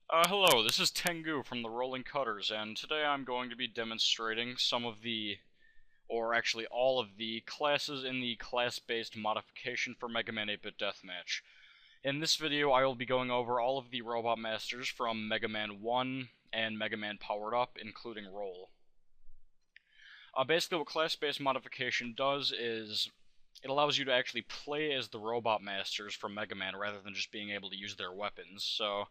Hello, this is Tengu from the Therollingcutters, and today I'm going to be demonstrating some of the, or actually all of the, classes in the class-based modification for Megaman 8-Bit Deathmatch. In this video, I will be going over all of the Robot Masters from Megaman 1 and Megaman Powered Up, including Roll. Basically, what class-based modification does is it allows you to actually play as the Robot Masters from Megaman rather than just being able to use their weapons, so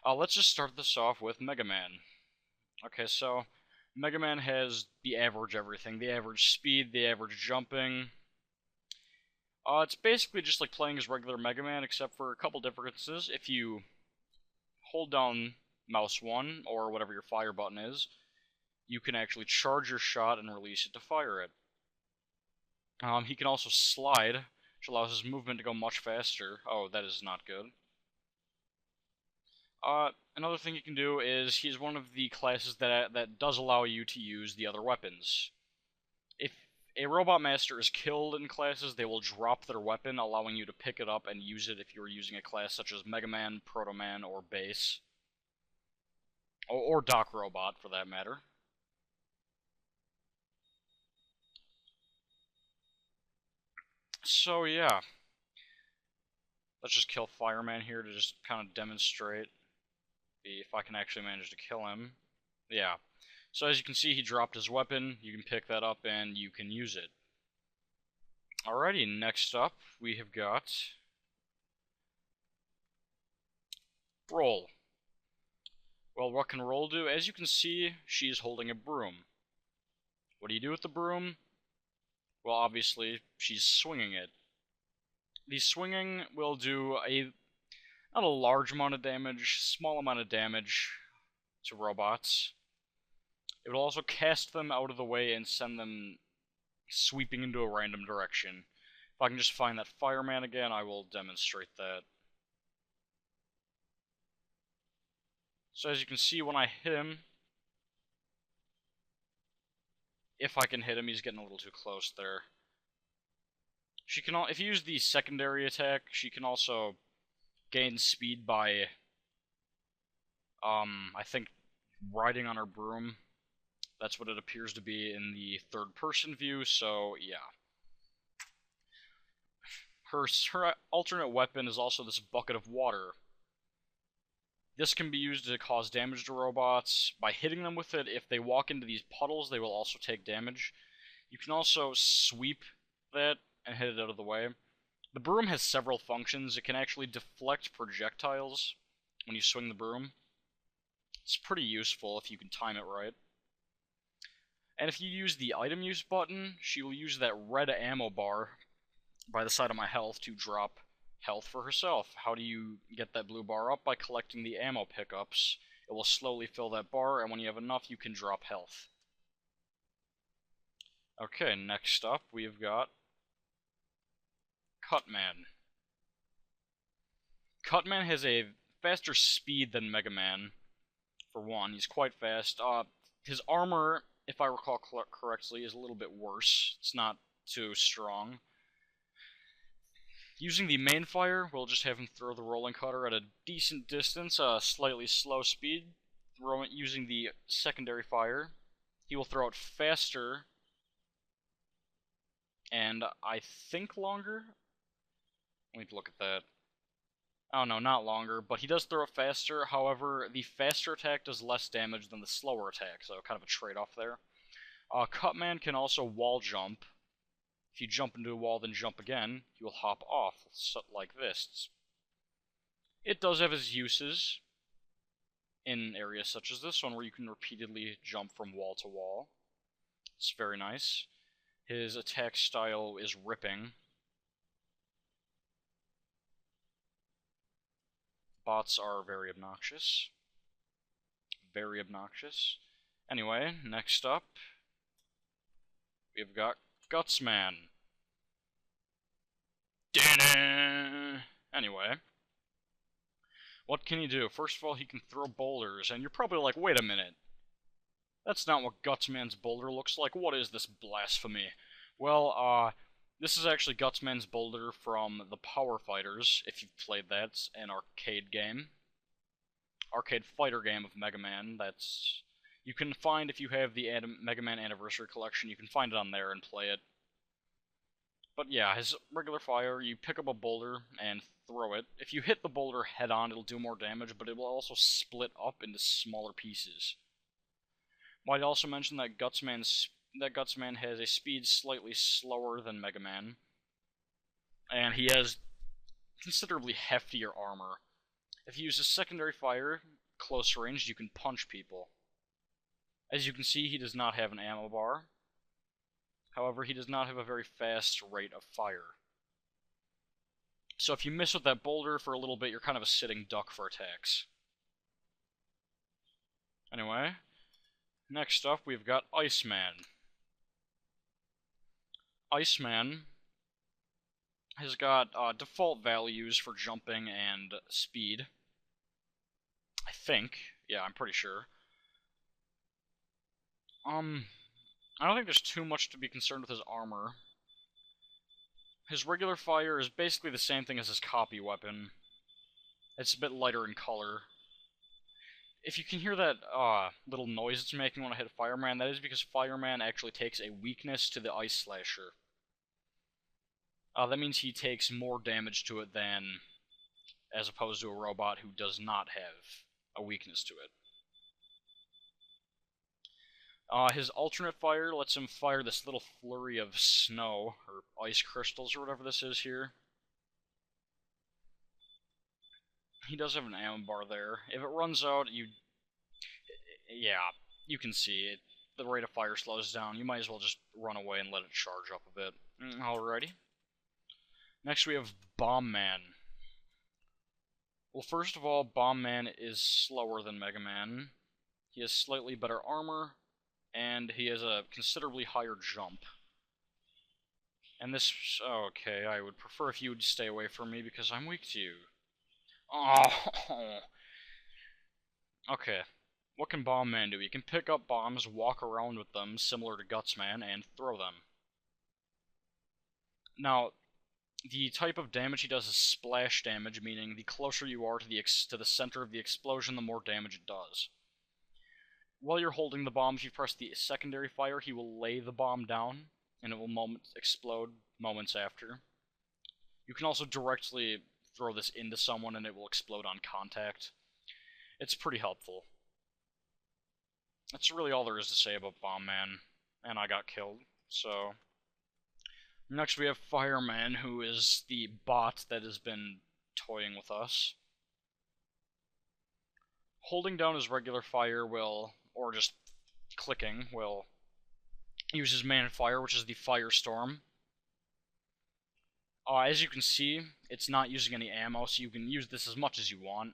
let's just start this off with Megaman. Okay, so Megaman has the average everything. The average speed, the average jumping. It's basically just like playing as regular Megaman, except for a couple differences. If you hold down mouse 1, or whatever your fire button is, you can actually charge your shot and release it to fire it. He can also slide, which allows his movement to go much faster. Oh, that is not good. Another thing you can do is he's one of the classes that does allow you to use the other weapons. If a Robot Master is killed in classes, they will drop their weapon, allowing you to pick it up and use it if you're using a class such as Megaman, Protoman, or Base. Or Doc Robot, for that matter. So, yeah. Let's just kill Fireman here to just kind of demonstrate if I can actually manage to kill him. Yeah. So as you can see, he dropped his weapon. You can pick that up and you can use it. Alrighty, next up we have got Roll. Well, what can Roll do? As you can see, she's holding a broom. What do you do with the broom? Well, obviously, she's swinging it. The swinging will do not a large amount of damage, small amount of damage to robots. It will also cast them out of the way and send them sweeping into a random direction. If I can just find that fireman again, I will demonstrate that. So as you can see, when I hit him, if I can hit him, he's getting a little too close there. She can, if you use the secondary attack, she can also gain speed by, I think, riding on her broom. That's what it appears to be in the third-person view, so yeah. Her alternate weapon is also this bucket of water. This can be used to cause damage to robots by hitting them with it. If they walk into these puddles, they will also take damage. You can also sweep that and hit it out of the way. The broom has several functions. It can actually deflect projectiles when you swing the broom. It's pretty useful if you can time it right. And if you use the item use button, she will use that red ammo bar by the side of my health to drop health for herself. How do you get that blue bar up? By collecting the ammo pickups. It will slowly fill that bar, and when you have enough, you can drop health. Okay, next up, we've got Cutman. Cutman has a faster speed than Megaman, for one. He's quite fast. His armor, if I recall correctly, is a little bit worse. It's not too strong. Using the main fire, we'll just have him throw the rolling cutter at a decent distance, slightly slow speed. Using the secondary fire, he will throw it faster, and I think longer? Let me look at that. Oh no, not longer, but he does throw it faster. However, the faster attack does less damage than the slower attack, so kind of a trade-off there. Cutman can also wall jump. If you jump into a wall, then jump again, you will hop off, like this. It does have its uses in areas such as this one, where you can repeatedly jump from wall to wall. It's very nice. His attack style is ripping. Bots are very obnoxious. Very obnoxious. Anyway, next up, we've got Gutsman. Anyway, what can he do? First of all, he can throw boulders, and you're probably like, wait a minute. That's not what Gutsman's boulder looks like. What is this blasphemy? Well, this is actually Gutsman's boulder from the Power Fighters, if you've played that. It's an arcade game. arcade fighter game of Mega Man. That's you can find if you have the Mega Man Anniversary Collection. You can find it on there and play it. But yeah, his regular fire, you pick up a boulder and throw it. If you hit the boulder head on, it'll do more damage, but it will also split up into smaller pieces. Might also mention that Gutsman has a speed slightly slower than Mega Man, and he has considerably heftier armor. If you use a secondary fire, close range, you can punch people. As you can see, he does not have an ammo bar. However, he does not have a very fast rate of fire. So if you miss with that boulder for a little bit, you're kind of a sitting duck for attacks. Anyway, next up we've got Iceman. Iceman has got default values for jumping and speed. I think. Yeah, I'm pretty sure. I don't think there's too much to be concerned with his armor. His regular fire is basically the same thing as his copy weapon. It's a bit lighter in color. If you can hear that little noise it's making when I hit Fireman, that is because Fireman actually takes a weakness to the Ice Slasher. That means he takes more damage to it than as opposed to a robot who does not have a weakness to it. His alternate fire lets him fire this little flurry of snow, or ice crystals, or whatever this is here. He does have an ammo bar there. If it runs out, yeah, you can see it. The rate of fire slows down. You might as well just run away and let it charge up a bit. Alrighty. Next we have Bomb Man. Well, first of all, Bomb Man is slower than Mega Man. He has slightly better armor, and he has a considerably higher jump. And this... okay, I would prefer if you would stay away from me because I'm weak to you. Oh! Okay. What can Bomb Man do? He can pick up bombs, walk around with them, similar to Gutsman, and throw them. Now, the type of damage he does is splash damage, meaning the closer you are to the center of the explosion, the more damage it does. While you're holding the bomb, if you press the secondary fire, he will lay the bomb down, and it will explode moments after. You can also directly throw this into someone, and it will explode on contact. It's pretty helpful. That's really all there is to say about Bomb Man, and I got killed, so... Next we have Fireman, who is the bot that has been toying with us. Holding down his regular fire will, or just clicking, will use his main fire, which is the Firestorm. As you can see, it's not using any ammo, so you can use this as much as you want.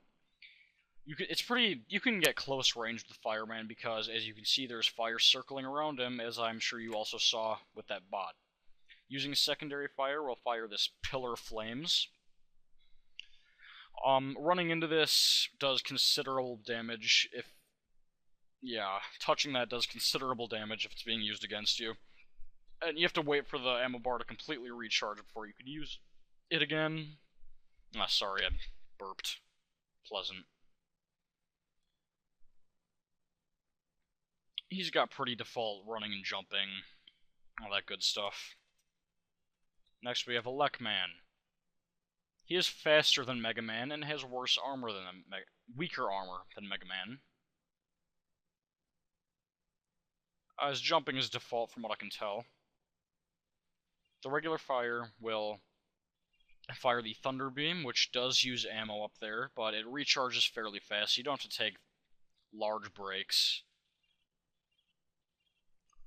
You can get close range with Fireman because, as you can see, there's fire circling around him, as I'm sure you also saw with that bot. Using secondary fire, we'll fire this Pillar of Flames. Running into this does considerable damage if... yeah, touching that does considerable damage if it's being used against you. And you have to wait for the ammo bar to completely recharge before you can use it again. Sorry, I burped. Pleasant. He's got pretty default running and jumping, all that good stuff. Next we have Elecman. He is faster than Mega Man and has worse armor than weaker armor than Mega Man. His jumping is default from what I can tell. The regular fire will fire the Thunder Beam, which does use ammo up there, but it recharges fairly fast, so you don't have to take large breaks.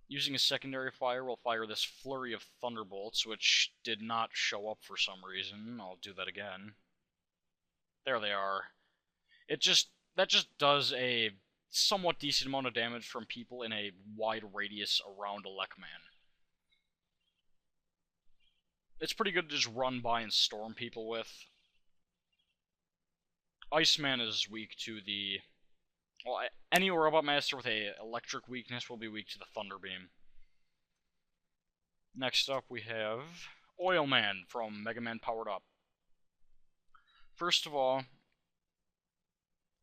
Using a secondary fire, we'll fire this flurry of thunderbolts, which did not show up for some reason. I'll do that again. There they are. That just does a somewhat decent amount of damage from people in a wide radius around Elecman. It's pretty good to just run by and storm people with. Iceman is weak to the... well, any Robot Master with a electric weakness will be weak to the Thunder Beam. Next up we have Oil Man from Mega Man Powered Up. First of all,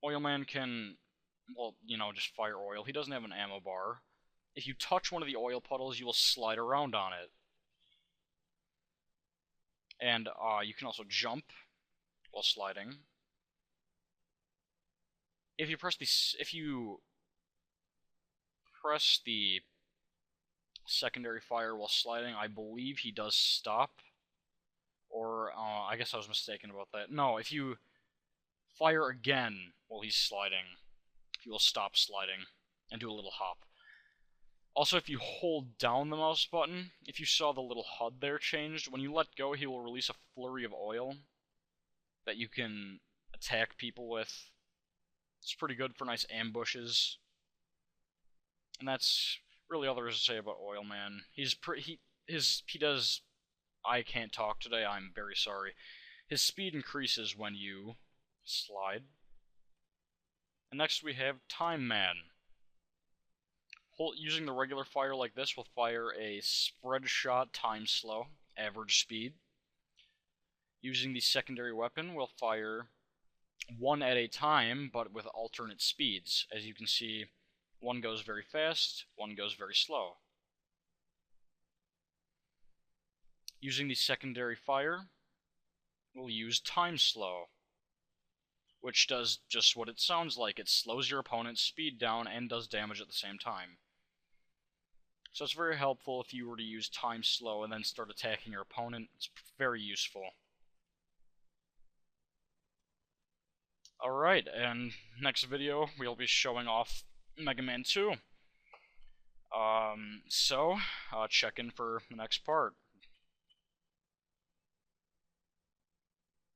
Oilman can, well, you know, just fire oil. He doesn't have an ammo bar. If you touch one of the oil puddles, you will slide around on it. And you can also jump while sliding. If you press the secondary fire while sliding, I believe he does stop. Or I guess I was mistaken about that. No, if you fire again while he's sliding, he will stop sliding and do a little hop. Also, if you hold down the mouse button, if you saw the little HUD there changed, when you let go, he will release a flurry of oil that you can attack people with. It's pretty good for nice ambushes. And that's really all there is to say about Oilman. He does. I can't talk today. I'm very sorry. His speed increases when you slide. And next we have Time Man. Using the regular fire like this will fire a spread shot time slow, average speed. Using the secondary weapon will fire one at a time, but with alternate speeds. As you can see, one goes very fast, one goes very slow. Using the secondary fire, we'll use time slow, which does just what it sounds like. It slows your opponent's speed down and does damage at the same time. So it's very helpful if you were to use time slow and then start attacking your opponent. It's very useful. Alright, and next video we'll be showing off Megaman 2. So check in for the next part.